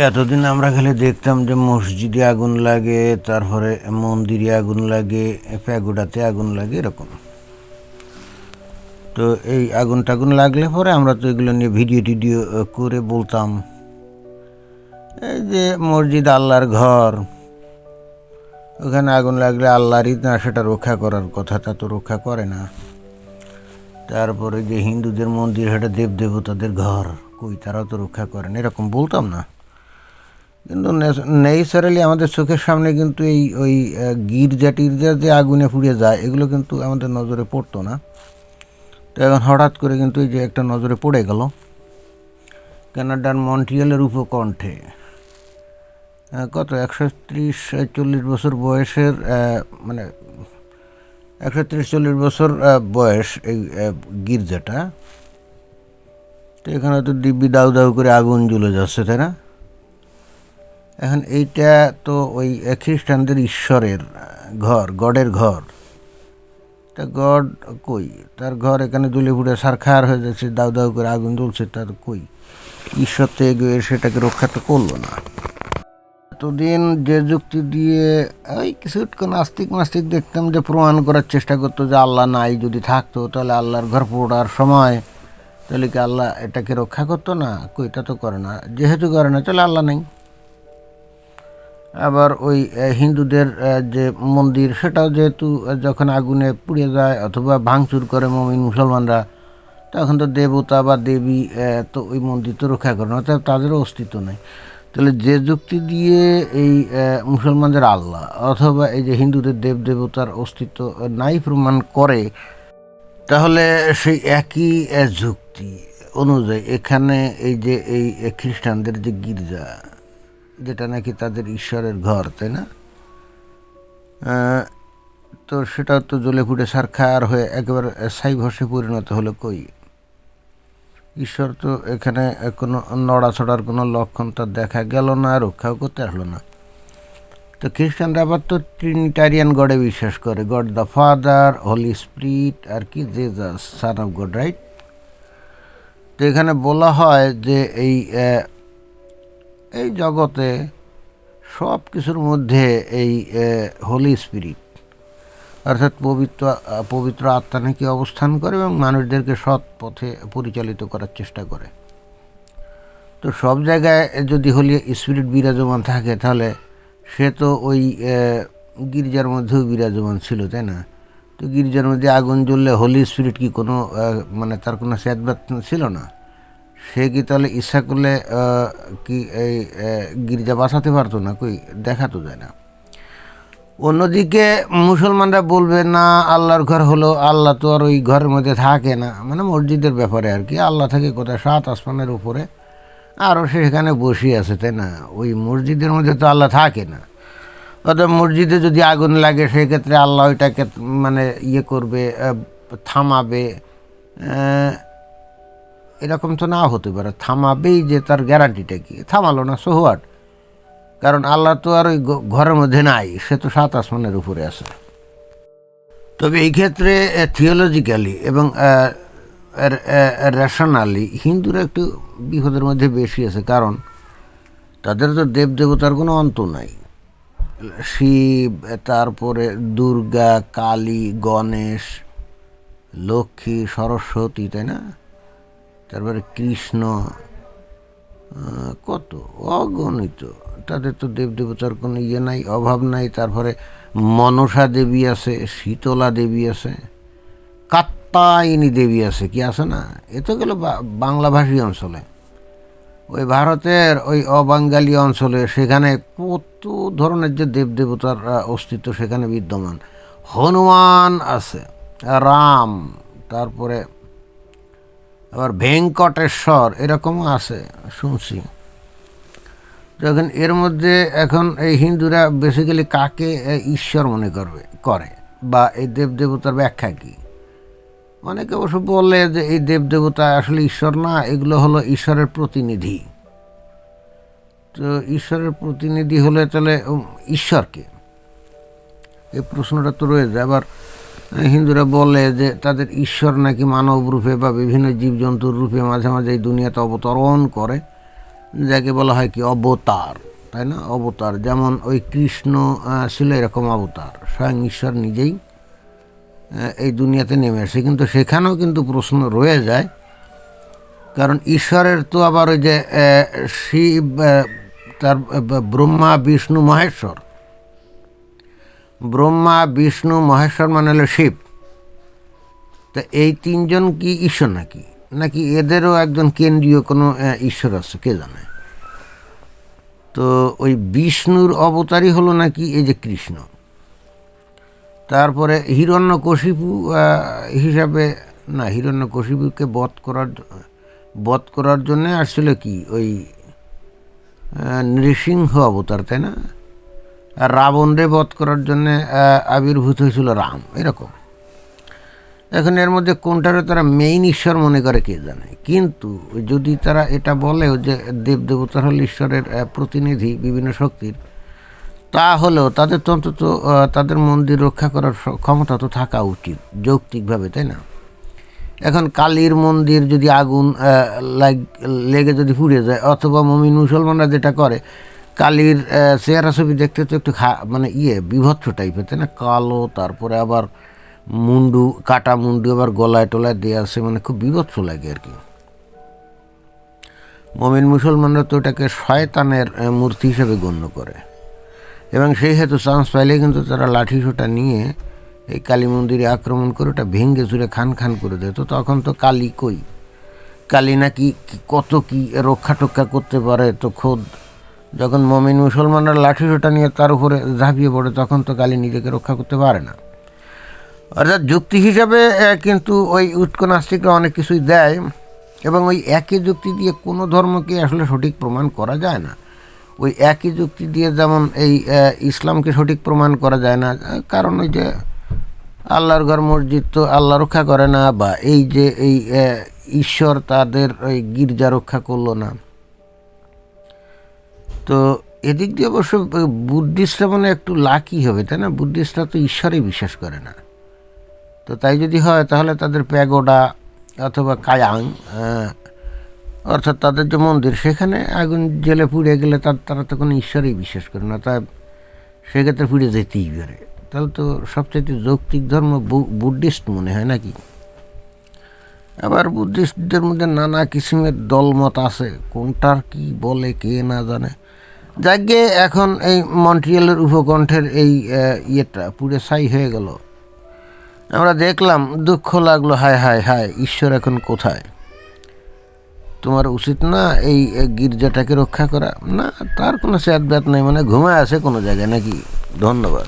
এতদিন আমরা খালি দেখতাম যে মসজিদে আগুন লাগে, তারপরে মন্দিরে আগুন লাগে, প্যাগোডাতে আগুন লাগে, এরকম। তো এই আগুন টাগুন লাগলে পরে আমরা তো এগুলো নিয়ে ভিডিও টিডিও করে বলতাম, এই যে মসজিদ আল্লাহর ঘর, ওখানে আগুন লাগলে আল্লাহরই না সেটা রক্ষা করার কথা, তা তো রক্ষা করে না। তারপরে যে হিন্দুদের মন্দির, সেটা দেবদেবতাদের ঘর, কই তারাও তো রক্ষা করেন, এরকম বলতাম না। কিন্তু নেচারালি আমাদের চোখের সামনে কিন্তু এই ওই গির্জা টির্জা যে আগুনে পুড়ে যায়, এগুলো কিন্তু আমাদের নজরে পড়তো না। তো এখন হঠাৎ করে কিন্তু এই যে একটা নজরে পড়ে গেল। কানাডার মন্ট্রিয়ালের উপকণ্ঠে কত 130-40 বছর বয়সের, মানে 130-40 বছর বয়স এই গির্জাটা। তো এখানে তো দিব্যি দাউ দাউ করে আগুন জ্বলে যাচ্ছে, তাই না? এখন এইটা তো ওই খ্রিস্টানদের ঈশ্বরের ঘর, গডের ঘর। তা গড কই? তার ঘর এখানে জ্বলে পুড়ে সারখার হয়ে যাচ্ছে, দাউ দাউ করে আগুন জ্বলছে, তার কই? ঈশ্বর তো এগিয়ে সেটাকে রক্ষা তো করলো না। এতদিন যে যুক্তি দিয়ে ওই কিছু নাস্তিক মাস্তিক দেখতাম যে প্রমাণ করার চেষ্টা করতো যে আল্লাহ নাই, যদি থাকতো তাহলে আল্লাহর ঘর পোড়ার সময় তাহলে কি আল্লাহ এটাকে রক্ষা করতো না? কইটা তো করে না, যেহেতু করে না তাহলে আল্লাহ নেই। আবার ওই হিন্দুদের যে মন্দির, সেটাও যেহেতু যখন আগুনে পুড়ে যায় অথবা ভাঙচুর করে মুমিন মুসলমানরা, তখন তো দেবতা বা দেবী তো ওই মন্দির তো রক্ষা করে না, তাদেরও অস্তিত্ব নেই। তাহলে যে যুক্তি দিয়ে এই মুসলমানদের আল্লাহ অথবা এই যে হিন্দুদের দেবদেবতার অস্তিত্ব নাই প্রমাণ করে, তাহলে সেই একই যুক্তি অনুযায়ী এখানে এই যে এই খ্রিস্টানদের যে গির্জা, যেটা নাকি তাদের ঈশ্বরের ঘর, তাই না? তো সেটা তো জ্বলে পুড়ে সারখার হয়ে একেবারে ছাই ভস্মে পরিণত হলো। কই ঈশ্বর তো এখানে কোনো নড়াছড়ার কোনো লক্ষণ তার দেখা গেল না, রক্ষাও করতে আসলো না। তো খ্রিস্টানরা আবার তো ট্রিনিটারিয়ান গডে বিশ্বাস করে, God the Father, Holy Spirit, আর কি Jesus Son of God, right? তো এখানে বলা হয় যে এই জগতে সব কিছুর মধ্যে এই হোলি স্পিরিট অর্থাৎ পবিত্র আত্মা নাকি অবস্থান করে এবং মানুষদেরকে সৎ পথে পরিচালিত করার চেষ্টা করে। তো সব জায়গায় যদি হোলি স্পিরিট বিরাজমান থাকে, তাহলে সে তো ওই গির্জার মধ্যেও বিরাজমান ছিল, তাই না? তো গির্জার মধ্যে আগুন জ্বললে হোলি স্পিরিট কি কোনো মানে তার কোনো স্যাদবাদ ছিল না? সে কি তাহলে ইচ্ছা করলে কি এই গির্জা বাঁচাতে পারতো না? কই দেখা তো যায় না। অন্যদিকে মুসলমানরা বলবে না, আল্লাহর ঘর হলো, আল্লাহ তো আর ওই ঘরের মধ্যে থাকে না, মানে মসজিদের ব্যাপারে আর কি। আল্লাহ থাকে কোথায়? 7 আসমানের উপরে, আরও সেখানে বসে আছে, তাই না? ওই মসজিদের মধ্যে তো আল্লাহ থাকে না। অর্থাৎ মসজিদে যদি আগুন লাগে, সেক্ষেত্রে আল্লাহ ওইটাকে মানে ইয়ে করবে, থামাবে, এরকম তো নাও হতে পারে। থামাবেই যে তার গ্যারান্টিটা কি? থামালো না, সো হোয়াট? কারণ আল্লাহ তো আর ওই ঘরের মধ্যে নাই, সে তো 7 আসমানের উপরে আছে। তবে এই ক্ষেত্রে থিওলজিক্যালি এবং রেশনালি হিন্দুরা একটু বিপদের মধ্যে বেশি আছে, কারণ তাদের তো দেবদেবতার কোনো অন্ত নাই। শিব, তারপরে দুর্গা, কালী, গণেশ, লক্ষ্মী, সরস্বতী, তাই না? তারপরে কৃষ্ণ, কত অগণিত। তাদের তো দেবদেবতার কোনো ইয়ে নাই, অভাব নাই। তারপরে মনসা দেবী আছে, শীতলা দেবী আছে, কাত্যায়নী দেবী আছে, কি আছে না? এ তো গেল বাংলাভাষী অঞ্চলে। ওই ভারতের ওই অবাঙ্গালী অঞ্চলে সেখানে কত ধরনের যে দেবদেবতার অস্তিত্ব সেখানে বিদ্যমান। হনুমান আছে, রাম, তারপরে আবার ভেঙ্কটেশ্বর, এরকমও আছে শুনছি। যখন এর মধ্যে এখন এই হিন্দুরা বেসিক্যালি কাকে ঈশ্বর মনে করে বা এই দেবদেবতার ব্যাখ্যা কী? অনেকে অবশ্য বলে যে এই দেবদেবতা আসলে ঈশ্বর না, এগুলো হলো ঈশ্বরের প্রতিনিধি। তো ঈশ্বরের প্রতিনিধি হলে তাহলে ঈশ্বরকে, এই প্রশ্নটা তো রয়ে যায়। আবার হিন্দুরা বলে যে তাদের ঈশ্বর নাকি মানব রূপে বা বিভিন্ন জীবজন্তুর রূপে মাঝে মাঝে এই দুনিয়াতে অবতরণ করে, যাকে বলা হয় কি অবতার, তাই না? অবতার, যেমন ওই কৃষ্ণ ছিল এরকম অবতার, স্বয়ং ঈশ্বর নিজেই এই দুনিয়াতে নেমে আসে। কিন্তু সেখানেও কিন্তু প্রশ্ন রয়ে যায়, কারণ ঈশ্বরের তো আবার ওই যে শিব, তার ব্রহ্মা বিষ্ণু মহেশ্বর, ব্রহ্মা বিষ্ণু মহেশ্বর মানে হলো শিব। তা এই তিনজন কি ঈশ্বর নাকি, নাকি এদেরও একজন কেন্দ্রীয় কোনো ঈশ্বর আছে, কে জানে? তো ওই বিষ্ণুর অবতারই হলো নাকি এই যে কৃষ্ণ। তারপরে হিরণ্যকশিপু হিসাবে, না, হিরণ্যকশিপুকে বধ করার জন্যে আসছিল কি ওই নৃসিংহ অবতার, তাই না? আর রাবণরে বধ করার জন্যে আবির্ভূত হয়েছিল রাম, এরকম। এখন এর মধ্যে কোনটারে তারা মেইন ঈশ্বর মনে করে কে জানে। কিন্তু যদি তারা এটা বলে যে দেবদেবতার হল ঈশ্বরের প্রতিনিধি বিভিন্ন শক্তির, তাহলেও তাদের তো অন্তত তাদের মন্দির রক্ষা করার ক্ষমতা তো থাকা উচিত যৌক্তিকভাবে, তাই না? এখন কালীর মন্দির যদি আগুন লেগে যদি পুড়ে যায়, অথবা মুমিন মুসলমানরা যেটা করে, কালীর চেহারা ছবি দেখতে তো একটু মানে বিভৎস টাইপের, তাই না? কালো, তারপরে আবার মুন্ডু, কাটা মুন্ডু, আবার গলায় টলায় দেওয়া আছে, মানে খুব বিভৎস লাগে আর কি। মুমিন মুসলমানরা তো এটাকে শয়তানের মূর্তি হিসেবে গণ্য করে, এবং সেই হেতু চান্স পাইলে কিন্তু তারা লাঠি সোটা নিয়ে এই কালী মন্দিরে আক্রমণ করে ওটা ভেঙে চুরে খান খান করে দেয়। তো তখন তো কালী কই, কালী নাকি কত কি রক্ষা টক্ষা করতে পারে। তো খোদ যখন মুমিন মুসলমানরা লাঠি সোটা নিয়ে তার উপরে ঝাঁপিয়ে পড়ে, তখন তো কালী নিজেকে রক্ষা করতে পারে না। অর্থাৎ যুক্তি হিসাবে কিন্তু ওই উৎক নাস্তিকরা অনেক কিছুই দেয়, এবং ওই একই যুক্তি দিয়ে কোনো ধর্মকে আসলে সঠিক প্রমাণ করা যায় না। ওই একই যুক্তি দিয়ে যেমন এই ইসলামকে সঠিক প্রমাণ করা যায় না, কারণ ওই যে আল্লাহর ঘর মসজিদ তো আল্লাহ রক্ষা করে না, বা এই যে এই ঈশ্বর তাদের ওই গির্জা রক্ষা করলো না। তো এদিক দিয়ে অবশ্য বুদ্ধিস্টরা মানে একটু লাকি হবে, তাই না? বুদ্ধিস্টরা তো ঈশ্বরেই বিশ্বাস করে না। তো তাই যদি হয়, তাহলে তাদের প্যাগোডা অথবা কায়াং, অর্থাৎ তাদের যে মন্দির, সেখানে আগুন জেলে পুড়ে গেলে তারা তো কোনো ঈশ্বরেই বিশ্বাস করে না, তাই সেক্ষেত্রে পুড়ে যেতেই পারে। তাহলে তো সবচেয়ে যৌক্তিক ধর্ম বুদ্ধিস্ট মনে হয় নাকি? আবার বুদ্ধিস্টদের মধ্যে নানা কিসিমের দলমত আছে, কোনটার কি বলে কে না জানে। যাকে এখন এই মন্ট্রিয়ালের উপকণ্ঠের এই ইয়েটা পুড়ে ছাই হয়ে গেল, আমরা দেখলাম, দুঃখ লাগলো, হায় হায় হায়, ঈশ্বর এখন কোথায়? তোমার উচিত না এই গির্জাটাকে রক্ষা করা? না, তার কোনো স্যাদ ব্যাত নেই, মানে ঘুমায় আছে কোনো জায়গায় নাকি। ধন্যবাদ।